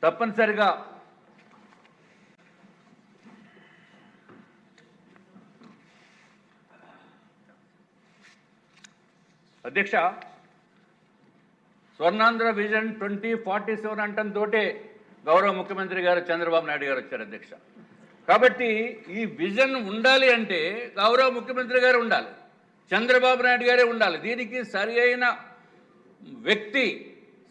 తప్పనిసరిగా అధ్యక్ష స్వర్ణాంధ్ర విజన్ 2047 అంటంతో గౌరవ ముఖ్యమంత్రి గారు చంద్రబాబు నాయుడు గారు వచ్చారు అధ్యక్ష. కాబట్టి ఈ విజన్ ఉండాలి అంటే గౌరవ ముఖ్యమంత్రి గారు ఉండాలి, చంద్రబాబు నాయుడు గారే ఉండాలి. దీనికి సరి అయిన వ్యక్తి,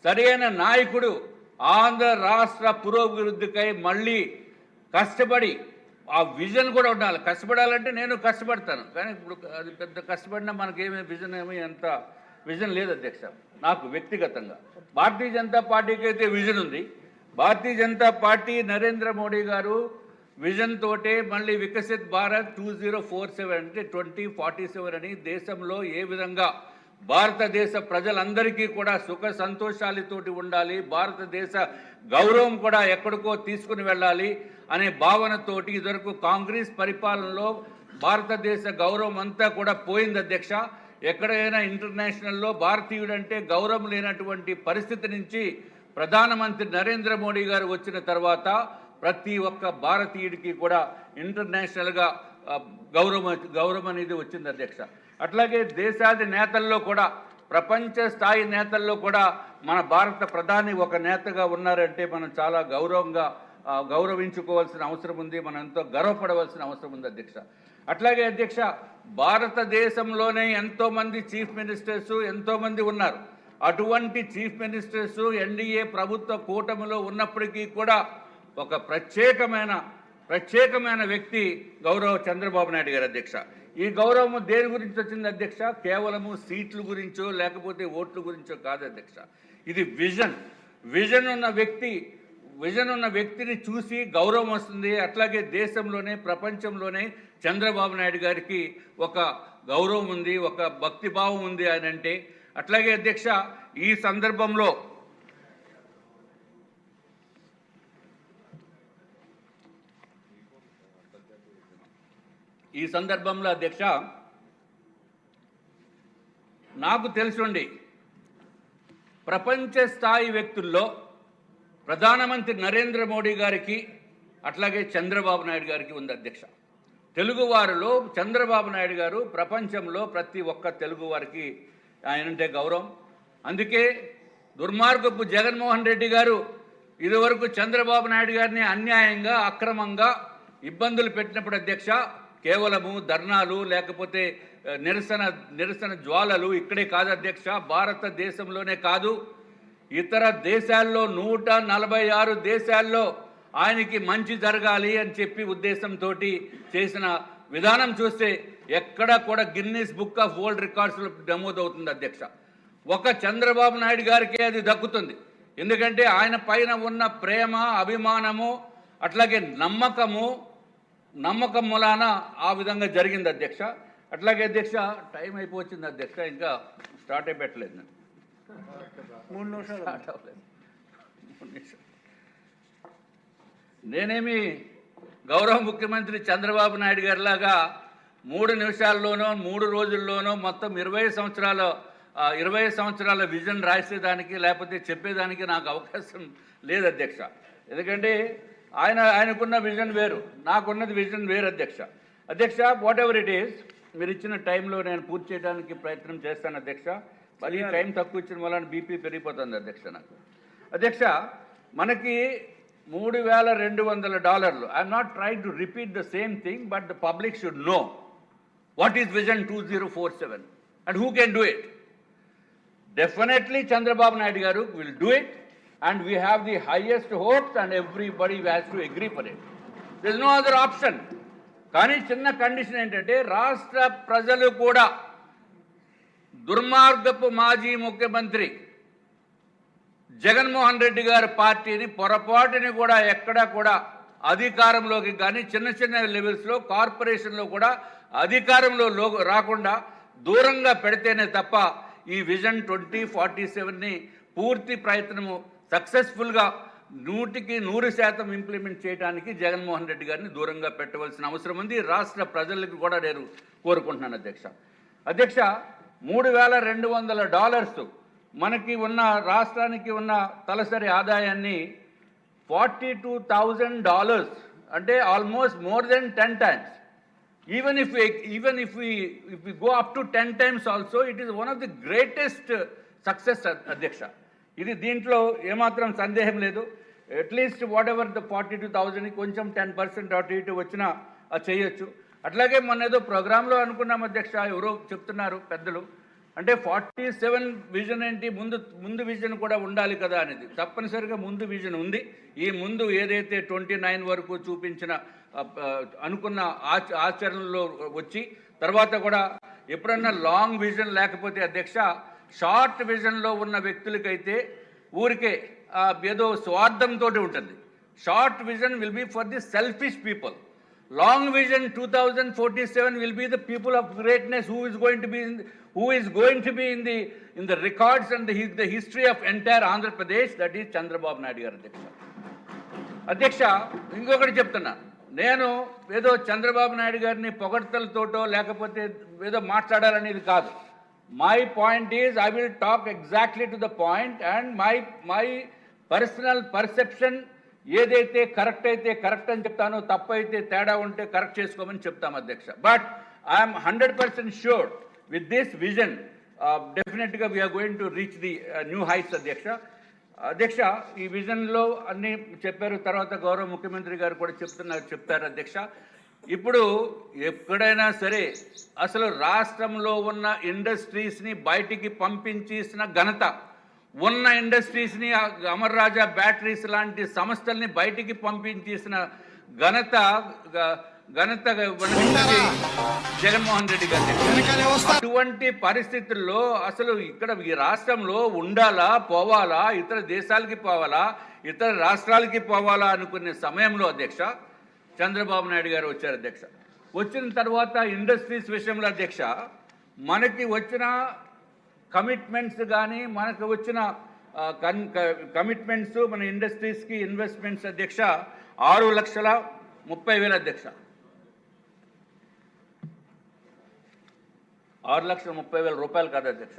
సరి అయిన నాయకుడు ఆంధ్ర రాష్ట్ర పురోభివృద్ధికై మళ్ళీ కష్టపడి ఆ విజన్ కూడా ఉండాలి. కష్టపడాలంటే నేను కష్టపడతాను, కానీ ఇప్పుడు అది పెద్ద కష్టపడినా మనకేమీ విజన్ ఏమీ అంత విజన్ లేదు అధ్యక్ష. నాకు వ్యక్తిగతంగా భారతీయ జనతా పార్టీకి అయితే విజన్ ఉంది. భారతీయ జనతా పార్టీ నరేంద్ర మోడీ గారు విజన్ తోటే మళ్ళీ వికసిత్ భారత్ 2047 అంటే 2047 అని దేశంలో ఏ విధంగా భారతదేశ ప్రజలందరికీ కూడా సుఖ సంతోషాలతోటి ఉండాలి, భారతదేశ గౌరవం కూడా ఎక్కడికో తీసుకుని వెళ్ళాలి అనే భావనతోటి ఇదివరకు కాంగ్రెస్ పరిపాలనలో భారతదేశ గౌరవం అంతా కూడా పోయింది అధ్యక్ష. ఎక్కడైనా ఇంటర్నేషనల్లో భారతీయుడంటే గౌరవం లేనటువంటి పరిస్థితి నుంచి ప్రధానమంత్రి నరేంద్ర మోడీ గారు వచ్చిన తర్వాత ప్రతి ఒక్క భారతీయుడికి కూడా ఇంటర్నేషనల్గా గౌరవం అనేది వచ్చింది అధ్యక్ష. అట్లాగే దేశాది నేతల్లో కూడా, ప్రపంచ స్థాయి నేతల్లో కూడా మన భారత ప్రధాని ఒక నేతగా ఉన్నారంటే మనం చాలా గౌరవించుకోవాల్సిన అవసరం ఉంది, మనం ఎంతో గర్వపడవలసిన అవసరం ఉంది అధ్యక్ష. అట్లాగే అధ్యక్ష భారతదేశంలోనే ఎంతోమంది చీఫ్ మినిస్టర్స్ ఎంతోమంది ఉన్నారు. అటువంటి చీఫ్ మినిస్టర్స్ ఎన్డీఏ ప్రభుత్వ కూటమిలో ఉన్నప్పటికీ కూడా ఒక ప్రత్యేకమైన వ్యక్తి గౌరవ చంద్రబాబు నాయుడు గారు అధ్యక్ష. ఈ గౌరవము దేని గురించి వచ్చింది అధ్యక్ష? కేవలము సీట్ల గురించో లేకపోతే ఓట్ల గురించో కాదు అధ్యక్ష. ఇది విజన్ ఉన్న వ్యక్తిని చూసి గౌరవం వస్తుంది. అట్లాగే దేశంలోనే ప్రపంచంలోనే చంద్రబాబు నాయుడు గారికి ఒక గౌరవం ఉంది, ఒక భక్తిభావం ఉంది అని అంటే. అట్లాగే అధ్యక్ష ఈ సందర్భంలో అధ్యక్ష నాకు తెలుసుండి ప్రపంచ స్థాయి వ్యక్తుల్లో ప్రధానమంత్రి నరేంద్ర మోడీ గారికి అట్లాగే చంద్రబాబు నాయుడు గారికి ఉంది అధ్యక్ష. తెలుగువారిలో చంద్రబాబు నాయుడు గారు ప్రపంచంలో ప్రతి ఒక్క తెలుగువారికి ఆయనంటే గౌరవం. అందుకే దుర్మార్గపు జగన్మోహన్ రెడ్డి గారు ఇదివరకు చంద్రబాబు నాయుడు గారిని అన్యాయంగా అక్రమంగా ఇబ్బందులు పెట్టినప్పుడు అధ్యక్ష కేవలము ధర్నాలు లేకపోతే నిరసన జ్వాలలు ఇక్కడే కాదు అధ్యక్ష, భారతదేశంలోనే కాదు ఇతర దేశాల్లో 146 దేశాల్లో ఆయనకి మంచి జరగాలి అని చెప్పి ఉద్దేశంతో చేసిన విధానం చూస్తే ఎక్కడ కూడా గిన్నీస్ బుక్ ఆఫ్ వరల్డ్ రికార్డ్స్లో నమోదవుతుంది అధ్యక్ష. ఒక చంద్రబాబు నాయుడు గారికే అది దక్కుతుంది. ఎందుకంటే ఆయన పైన ఉన్న ప్రేమ, అభిమానము అట్లాగే నమ్మకం మూలాన ఆ విధంగా జరిగింది అధ్యక్ష. అట్లాగే అధ్యక్ష టైం అయిపోయింది అధ్యక్ష, ఇంకా స్టార్ట్ అయిపెట్టలేదు నేను 3 నిమిషాలు స్టార్ట్ అవ్వలేదు. 3 నిమిషాలు నేనేమి గౌరవ ముఖ్యమంత్రి చంద్రబాబు నాయుడు గారిలాగా 3 నిమిషాల్లోనో 3 రోజుల్లోనో మొత్తం 20 సంవత్సరాల విజన్ రాసేదానికి లేకపోతే చెప్పేదానికి నాకు అవకాశం లేదు అధ్యక్ష. ఎందుకంటే ఆయనకున్న విజన్ వేరు, నాకున్నది విజన్ వేరు అధ్యక్ష. వాట్ ఎవర్ ఇట్ ఈస్, మీరు ఇచ్చిన టైంలో నేను పూర్తి చేయడానికి ప్రయత్నం చేస్తాను అధ్యక్ష. మళ్ళీ టైం తక్కువ ఇచ్చిన వల్ల బీపీ పెరిగిపోతుంది అధ్యక్ష నాకు. అధ్యక్ష మనకి $3,200. I'm not trying to repeat the same thing, but the public should know what is vision 2047 and who can do it. Definitely Chandrababu Naidu garu will do it, and we have the highest hopes and everybody has to agree for it. There is no other option. కానీ చిన్న condition ఏంటంటే రాష్ట్ర ప్రజలు కూడా దుర్మార్గపు మాజీ ముఖ్యమంత్రి జగన్మోహన్ రెడ్డి గారి పార్టీని పొరపాటుని కూడా ఎక్కడా కూడా అధికారంలోకి కానీ చిన్న లెవెల్స్లో కార్పొరేషన్లో కూడా అధికారంలో రాకుండా దూరంగా పెడితేనే తప్ప ఈ విజన్ 2047ని పూర్తి ప్రయత్నము సక్సెస్ఫుల్గా 100% ఇంప్లిమెంట్ చేయడానికి జగన్మోహన్ రెడ్డి గారిని దూరంగా పెట్టవలసిన అవసరం ఉంది. రాష్ట్ర ప్రజలకు కూడా నేను కోరుకుంటున్నాను అధ్యక్ష. $3,200 మనకి ఉన్న రాష్ట్రానికి ఉన్న తలసరి ఆదాయాన్ని $42,000, అంటే almost more than 10 times. Even if we go up to 10 times also, it is one of the greatest success, అధ్యక్ష. ఇది దీంట్లో ఏమాత్రం సందేహం లేదు. అట్లీస్ట్ వాట్ ఎవర్ ద 42,000 కొంచెం 10% అటు ఇటు వచ్చినా చేయొచ్చు. అట్లాగే మొన్న ఏదో ప్రోగ్రాంలో అనుకున్నాం అధ్యక్ష, ఎవరో చెప్తున్నారు పెద్దలు, అంటే 47 విజన్ ఏంటి, ముందు విజన్ కూడా ఉండాలి కదా అనేది. తప్పనిసరిగా ముందు విజన్ ఉంది. ఈ ముందు ఏదైతే 29 వరకు చూపించిన అనుకున్న ఆచరణలో వచ్చి తర్వాత కూడా ఎప్పుడన్నా లాంగ్ విజన్ లేకపోతే అధ్యక్ష, షార్ట్ విజన్లో ఉన్న వ్యక్తులకైతే ఊరికే ఏదో స్వార్థంతో ఉంటుంది. Short vision will be for the selfish people. Long vision 2047 will be the people of greatness who is going to be in the records and the history of entire Andhra Pradesh. That is Chandrababu Naidu garu అధ్యక్ష. ఇంకొకటి చెప్తున్నా, నేను ఏదో చంద్రబాబు నాయుడు గారిని పొగడ్తలతోటో లేకపోతే ఏదో మాట్లాడాలనేది కాదు. My point is I will talk exactly to the point and my personal perception ఏదైతే కరెక్ట్ అయితే కరెక్ట్ అని చెప్తాను, తప్పు అయితే తేడా ఉంటే కరెక్ట్ చేసుకోమని చెప్తాం అధ్యక్ష. But I'm 100% sure with this vision డెఫినెట్గా we are going to reach the new heights అధ్యక్ష. ఈ విజన్లో అన్నీ చెప్పారు. తర్వాత గౌరవ ముఖ్యమంత్రి గారు కూడా చెప్తారు అధ్యక్ష. ఇప్పుడు ఎక్కడైనా సరే అసలు రాష్ట్రంలో ఉన్న ఇండస్ట్రీస్ని బయటికి పంపించేసిన ఘనత, ఉన్న ఇండస్ట్రీస్ని అమర్ రాజా బ్యాటరీస్ లాంటి సంస్థల్ని బయటికి పంపించేసిన ఘనత జగన్మోహన్ రెడ్డి గారు. అటువంటి పరిస్థితుల్లో అసలు ఇక్కడ ఈ రాష్ట్రంలో ఉండాలా, పోవాలా, ఇతర దేశాలకి పోవాలా, ఇతర రాష్ట్రాలకి పోవాలా అనుకునే సమయంలో అధ్యక్ష చంద్రబాబు నాయుడు గారు వచ్చారు అధ్యక్ష. వచ్చిన తర్వాత ఇండస్ట్రీస్ విషయంలో అధ్యక్ష మనకి వచ్చిన కమిట్మెంట్స్ కానీ మనకు వచ్చిన కమిట్మెంట్స్ మన ఇండస్ట్రీస్కి ఇన్వెస్ట్మెంట్స్ అధ్యక్ష 6,30,000 అధ్యక్ష. 6,30,000 రూపాయలు కాదు అధ్యక్ష,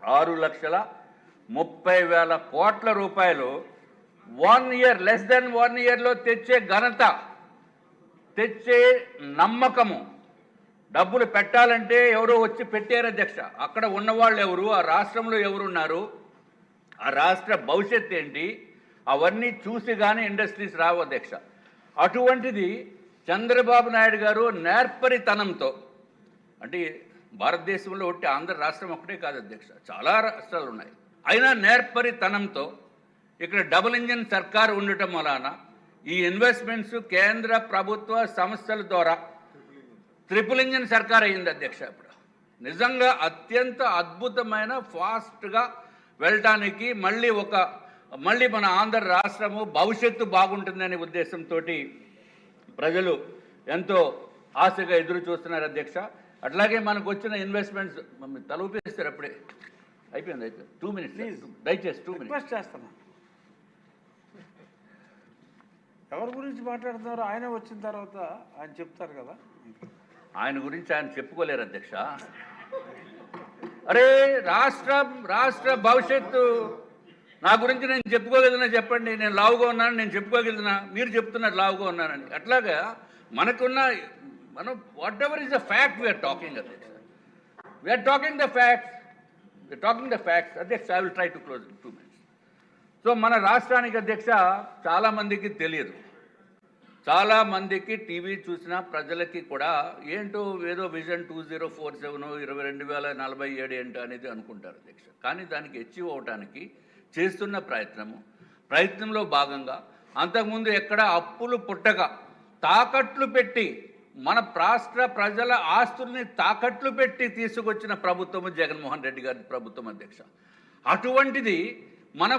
6,30,000 కోట్ల రూపాయలు 1 year, less than 1 yearలో తెచ్చే ఘనత, తెచ్చే నమ్మకము. డబ్బులు పెట్టాలంటే ఎవరో వచ్చి పెట్టారు అధ్యక్ష. అక్కడ ఉన్నవాళ్ళు ఎవరు, ఆ రాష్ట్రంలో ఎవరున్నారు, ఆ రాష్ట్ర భవిష్యత్తు ఏంటి, అవన్నీ చూసి కానీ ఇండస్ట్రీస్ రావు అధ్యక్ష. అటువంటిది చంద్రబాబు నాయుడు గారు నేర్పరితనంతో, అంటే భారతదేశంలో ఒకటి ఆంధ్ర రాష్ట్రం ఒకటే కాదు అధ్యక్ష, చాలా రాష్ట్రాలు ఉన్నాయి, అయినా నేర్పరితనంతో ఇక్కడ డబుల్ ఇంజిన్ సర్కారు ఉండటం వలన ఈ ఇన్వెస్ట్మెంట్స్ కేంద్ర ప్రభుత్వ సంస్థల ద్వారా ట్రిపుల్ ఇంజిన్ సర్కార్ అయింది అధ్యక్ష. ఇప్పుడు నిజంగా అత్యంత అద్భుతమైన ఫాస్ట్గా వెళ్ళటానికి మళ్ళీ మన ఆంధ్ర రాష్ట్రము భవిష్యత్తు బాగుంటుందనే ఉద్దేశంతో ప్రజలు ఎంతో ఆశగా ఎదురు చూస్తున్నారు అధ్యక్ష. అట్లాగే మనకు వచ్చిన ఇన్వెస్ట్మెంట్స్ తల ఊపేస్తారు. అప్పుడే అయిపోయింది 2 minutes ప్లీజ్, దయచేసి 2 minutes చేస్తాను. ఎవరి గురించి మాట్లాడుతున్నారు? ఆయన వచ్చిన తర్వాత ఆయన చెప్తారు కదా. ఆయన గురించి ఆయన చెప్పుకోలేరు అధ్యక్ష. అరే రాష్ట్ర భవిష్యత్తు నా గురించి నేను చెప్పుకోగలిగినా చెప్పండి. నేను లావుగా ఉన్నాను, నేను చెప్పుకోగలిగినా, మీరు చెప్తున్నారు లావుగా ఉన్నానని. అట్లాగా మనం whatever is the fact we are talking అధ్యక్ష, వీఆర్ టాకింగ్ ద ఫ్యాక్ట్స్ అధ్యక్ష. I will try to close in 2 minutes. So మన రాష్ట్రానికి అధ్యక్ష చాలామందికి తెలియదు, చాలామందికి టీవీ చూసిన ప్రజలకి కూడా ఏంటో ఏదో విజన్ 2047 22,047 ఏంటో అనేది అనుకుంటారు అధ్యక్ష. కానీ దానికి అచీవ్ అవడానికి చేస్తున్న ప్రయత్నంలో భాగంగా అంతకుముందు ఎక్కడ అప్పులు పుట్టక తాకట్లు పెట్టి మన రాష్ట్ర ప్రజల ఆస్తుల్ని తాకట్లు పెట్టి తీసుకొచ్చిన ప్రభుత్వము జగన్మోహన్ రెడ్డి గారి ప్రభుత్వం అధ్యక్ష. అటువంటిది మన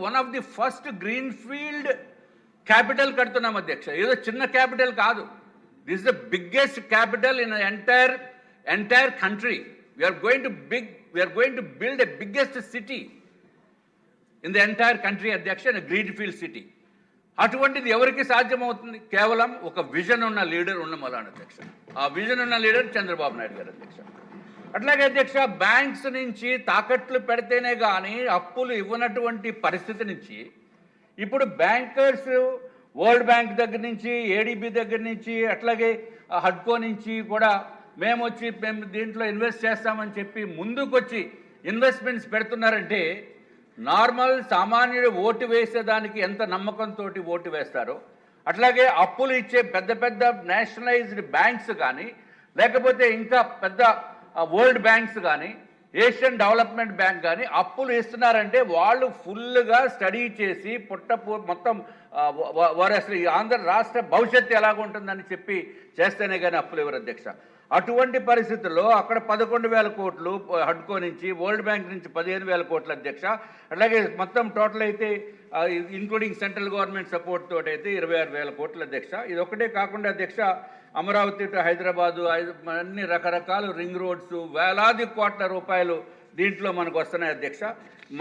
one of the first green field capital కడుతున్నాం అధ్యక్ష. ఏదో చిన్న క్యాపిటల్ కాదు, this is the biggest capital in entire country. We are going to build a biggest city in the entire country అధ్యక్ష, ఇన్ గ్రీన్ ఫీల్డ్ సిటీ. అటువంటిది ఎవరికి సాధ్యమవుతుంది? కేవలం ఒక విజన్ ఉన్న లీడర్ ఉన్న మలాన్ అధ్యక్ష. ఆ విజన్ ఉన్న లీడర్ చంద్రబాబు నాయుడు గారు అధ్యక్ష. అట్లాగే అధ్యక్ష బ్యాంక్స్ నుంచి తాకట్లు పెడితేనే కానీ అప్పులు ఇవ్వనటువంటి పరిస్థితి నుంచి ఇప్పుడు బ్యాంకర్స్ వరల్డ్ బ్యాంక్ దగ్గర నుంచి, ఏడీబీ దగ్గర నుంచి, అట్లాగే హడ్కో నుంచి కూడా మేము దీంట్లో ఇన్వెస్ట్ చేస్తామని చెప్పి ముందుకొచ్చి ఇన్వెస్ట్మెంట్స్ పెడుతున్నారంటే నార్మల్ సామాన్యుడు ఓటు వేసేదానికి ఎంత నమ్మకంతో ఓటు వేస్తారో, అట్లాగే అప్పులు ఇచ్చే పెద్ద పెద్ద నేషనలైజ్డ్ బ్యాంక్స్ కానీ, లేకపోతే ఇంకా పెద్ద వరల్డ్ బ్యాంక్స్ కానీ, ఏషియన్ డెవలప్మెంట్ బ్యాంక్ కానీ అప్పులు ఇస్తున్నారంటే వాళ్ళు ఫుల్గా స్టడీ చేసి మొత్తం వారు అసలు ఈ ఆంధ్ర రాష్ట్ర భవిష్యత్తు ఎలాగుంటుందని చెప్పి చేస్తేనే కానీ అప్పులు ఇవ్వరు అధ్యక్ష. అటువంటి పరిస్థితుల్లో అక్కడ 11,000 కోట్లు హడ్కో నుంచి, వరల్డ్ బ్యాంక్ నుంచి 15,000 కోట్ల అధ్యక్ష. అట్లాగే మొత్తం టోటల్ అయితే ఇంక్లూడింగ్ సెంట్రల్ గవర్నమెంట్ సపోర్ట్ తోటి అయితే 26,000 కోట్ల అధ్యక్ష. ఇది ఒకటే కాకుండా అధ్యక్ష, అమరావతి టు హైదరాబాదు అన్ని రకరకాల రింగ్ రోడ్స్, వేలాది కోట్ల రూపాయలు దీంట్లో మనకు వస్తున్నాయి అధ్యక్ష.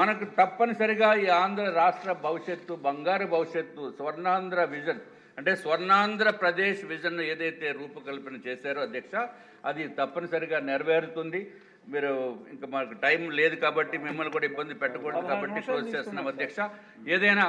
మనకు తప్పనిసరిగా ఈ ఆంధ్ర రాష్ట్ర భవిష్యత్తు, బంగారు భవిష్యత్తు, స్వర్ణాంధ్ర విజన్ అంటే స్వర్ణాంధ్రప్రదేశ్ విజన్ ఏదైతే రూపకల్పన చేశారో అధ్యక్ష, అది తప్పనిసరిగా నెరవేరుతుంది. మీరు ఇంకా మనకు టైం లేదు కాబట్టి మిమ్మల్ని కూడా ఇబ్బంది పెట్టకూడదు కాబట్టి క్లోజ్ చేస్తున్నాం అధ్యక్ష. ఏదైనా